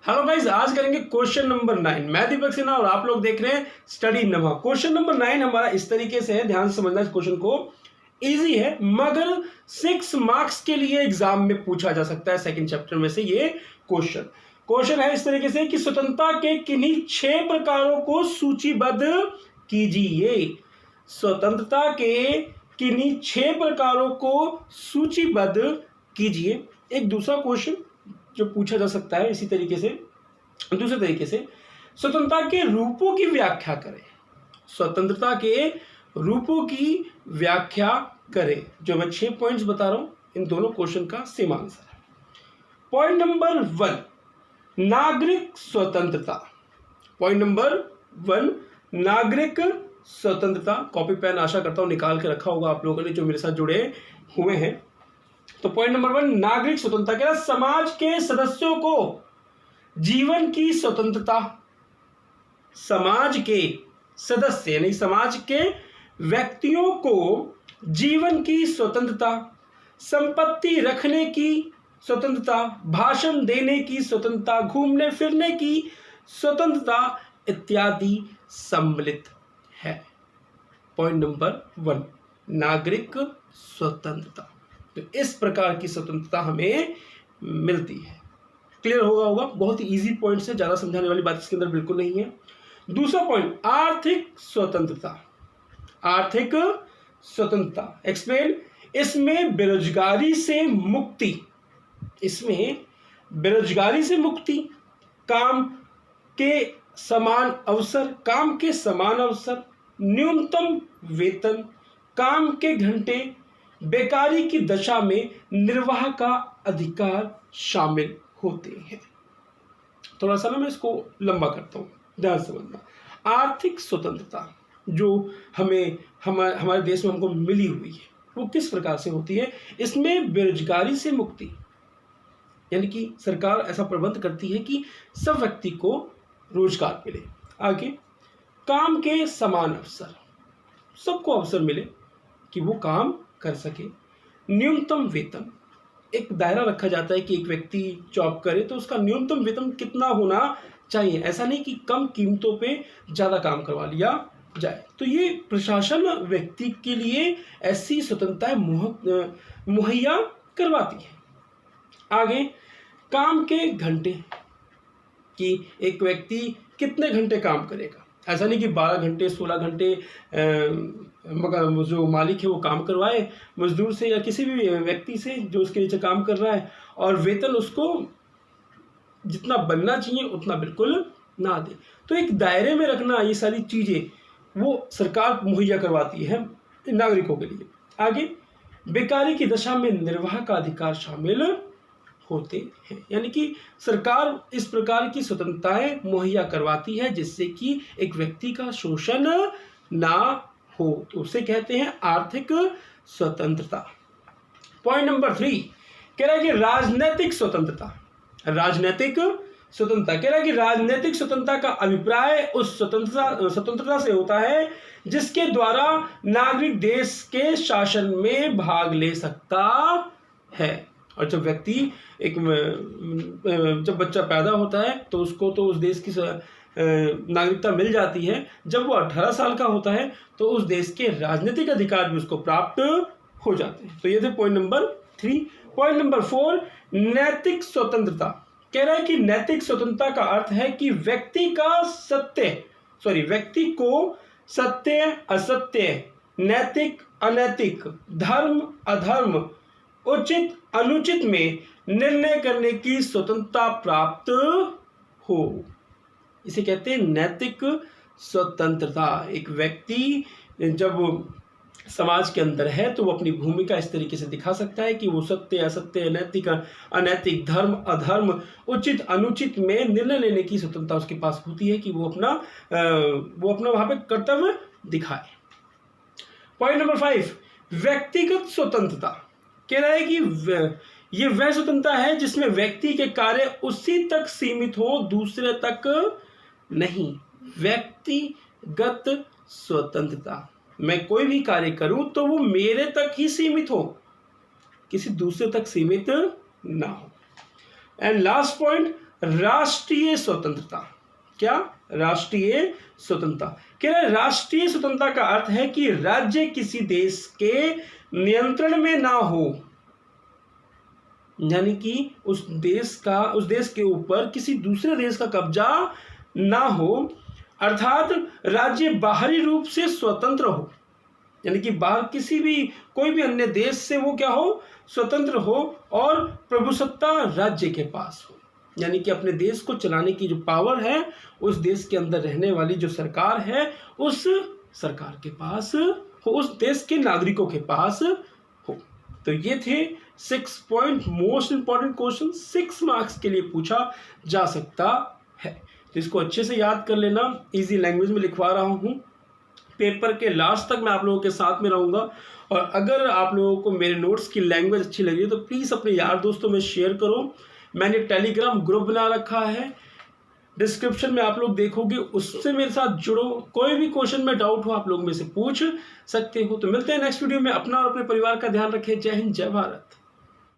Hello guys, आज करेंगे question number 9। मैं दीपक सिन्हा और आप लोग देख रहे हैं स्टडी नमा। क्वेश्चन नंबर 9 हमारा इस तरीके से है, ध्यान से समझना इस क्वेश्चन को। इजी है मगर 6 मार्क्स के लिए एग्जाम में पूछा जा सकता है सेकंड चैप्टर में से ये क्वेश्चन है इस तरीके से कि स्वतंत्रता के किन्हीं 6 प्रकारों को सूचीबद्ध कीजिए। स्वतंत्रता के किन्हीं 6 प्रकारों को सूचीबद्ध कीजिए। एक दूसरा क्वेश्चन जो पूछा जा सकता है इसी तरीके से, दूसरे तरीके से, स्वतंत्रता के रूपों की व्याख्या करें। स्वतंत्रता के रूपों की व्याख्या करें। जो मैं 6 पॉइंट्स बता रहा हूं, इन दोनों क्वेश्चन का सेम आंसर है। पॉइंट नंबर 1, नागरिक स्वतंत्रता। पॉइंट नंबर 1, नागरिक स्वतंत्रता। कॉपी पेन आशा करता हूं निकाल के रखा होगा आप लोगों ने जो मेरे साथ जुड़े हुए हैं। तो पॉइंट नंबर 1, नागरिक स्वतंत्रता कह रहा है समाज के सदस्यों को जीवन की स्वतंत्रता। समाज के सदस्य यानी समाज के व्यक्तियों को जीवन की स्वतंत्रता, संपत्ति रखने की स्वतंत्रता, भाषण देने की स्वतंत्रता, घूमने फिरने की स्वतंत्रता इत्यादि सम्मिलित है। पॉइंट नंबर 1, नागरिक स्वतंत्रता। तो इस प्रकार की स्वतंत्रता हमें मिलती है। क्लियर होगा। बहुत ही इजी पॉइंट से, ज्यादा समझाने वाली बात इसके अंदर बिल्कुल नहीं है। दूसरा पॉइंट, आर्थिक स्वतंत्रता। आर्थिक स्वतंत्रता एक्सप्लेन। इसमें बेरोजगारी से मुक्ति, इसमें बेरोजगारी से मुक्ति, काम के समान अवसर, न्यूनतम वेतन, काम के घंटे, बेकारी की दशा में निर्वाह का अधिकार शामिल होते हैं। थोड़ा सा मैं इसको लंबा करता हूं, ध्यान से समझना। आर्थिक स्वतंत्रता जो हमें हमारे देश में हमको मिली हुई है वो किस प्रकार से होती है। इसमें बेरोजगारी से मुक्ति यानी कि सरकार ऐसा प्रबंध करती है कि सब व्यक्ति को रोजगार मिले। आगे, काम के समान अवसर, सबको अवसर मिले कि वो काम कर सके। न्यूनतम वेतन, एक दायरा रखा जाता है कि एक व्यक्ति जॉब करे तो उसका न्यूनतम वेतन कितना होना चाहिए। ऐसा नहीं कि कम कीमतों पे ज़्यादा काम करवा लिया जाए। तो ये प्रशासन व्यक्ति के लिए ऐसी स्वतंत्रताएं मुहैया करवाती है। आगे, काम के घंटे कि एक व्यक्ति कितने घंटे काम करेगा। ऐसा नहीं कि 12 घंटे 16 घंटे जो मालिक है वो काम करवाए मजदूर से या किसी भी व्यक्ति से जो उसके नीचे काम कर रहा है, और वेतन उसको जितना बनना चाहिए उतना बिल्कुल ना दे। तो एक दायरे में रखना, ये सारी चीज़ें वो सरकार मुहैया करवाती है नागरिकों के लिए। आगे, बेकारी की दशा में निर्वाह का अधिकार शामिल होते हैं, यानी कि सरकार इस प्रकार की स्वतंत्रताएं मुहैया करवाती है जिससे कि एक व्यक्ति का शोषण ना हो। तो उसे कहते हैं आर्थिक स्वतंत्रता। पॉइंट नंबर 3 कह रहा है कि राजनीतिक स्वतंत्रता। राजनीतिक स्वतंत्रता कह रहा है कि राजनीतिक स्वतंत्रता का अभिप्राय उस स्वतंत्रता से होता है जिसके द्वारा नागरिक देश के शासन में भाग ले सकता है। और जब व्यक्ति जब बच्चा पैदा होता है तो उसको तो उस देश की नागरिकता मिल जाती है। जब वो 18 साल का होता है तो उस देश के राजनीतिक अधिकार भी उसको प्राप्त हो जाते हैं। तो ये थे पॉइंट नंबर 3। पॉइंट नंबर 4, नैतिक स्वतंत्रता। कह रहा है कि नैतिक स्वतंत्रता का अर्थ है कि व्यक्ति को सत्य असत्य, नैतिक अनैतिक, धर्म अधर्म, उचित अनुचित में निर्णय करने की स्वतंत्रता प्राप्त हो। इसे कहते हैं नैतिक स्वतंत्रता। एक व्यक्ति जब समाज के अंदर है तो वो अपनी भूमिका इस तरीके से दिखा सकता है कि वो सत्य असत्य, नैतिक अनैतिक, धर्म अधर्म, उचित अनुचित में निर्णय लेने की स्वतंत्रता उसके पास होती है कि वो अपना वहां पे कर्तव्य दिखाए। पॉइंट नंबर 5, व्यक्तिगत स्वतंत्रता। कह रहा है कि ये वह स्वतंत्रता है जिसमें व्यक्ति के कार्य उसी तक सीमित हो, दूसरे तक नहीं। व्यक्तिगत स्वतंत्रता, मैं कोई भी कार्य करूं तो वो मेरे तक ही सीमित हो, किसी दूसरे तक सीमित ना हो। एंड लास्ट पॉइंट, राष्ट्रीय स्वतंत्रता। क्या? राष्ट्रीय स्वतंत्रता। कह रहा है राष्ट्रीय स्वतंत्रता का अर्थ है कि राज्य किसी देश के नियंत्रण में ना हो, यानी कि उस देश के ऊपर किसी दूसरे देश का कब्जा ना हो, अर्थात राज्य बाहरी रूप से स्वतंत्र हो, यानी कि बाहर किसी भी कोई भी अन्य देश से वो क्या हो, स्वतंत्र हो, और प्रभुसत्ता राज्य के पास हो, यानी कि अपने देश को चलाने की जो पावर है उस देश के अंदर रहने वाली जो सरकार है उस सरकार के पास हो, उस देश के नागरिकों के पास हो। तो ये थे 6 point most important question, 6 marks के लिए पूछा जा सकता है। तो इसको अच्छे से याद कर लेना, इजी लैंग्वेज में लिखवा रहा हूँ। पेपर के लास्ट तक मैं आप लोगों के साथ में रहूँगा, और अगर आप लोगों को मेरे नोट्स की लैंग्वेज अच्छी लगी तो प्लीज़ अपने यार दोस्तों में शेयर करो। मैंने टेलीग्राम ग्रुप बना रखा है, डिस्क्रिप्शन में आप लोग देखोगे, उससे मेरे साथ जुड़ो। कोई भी क्वेश्चन में डाउट हो आप लोग में से पूछ सकते हो। तो मिलते हैं नेक्स्ट वीडियो में। अपना और अपने परिवार का ध्यान रखें। जय हिंद, जय भारत।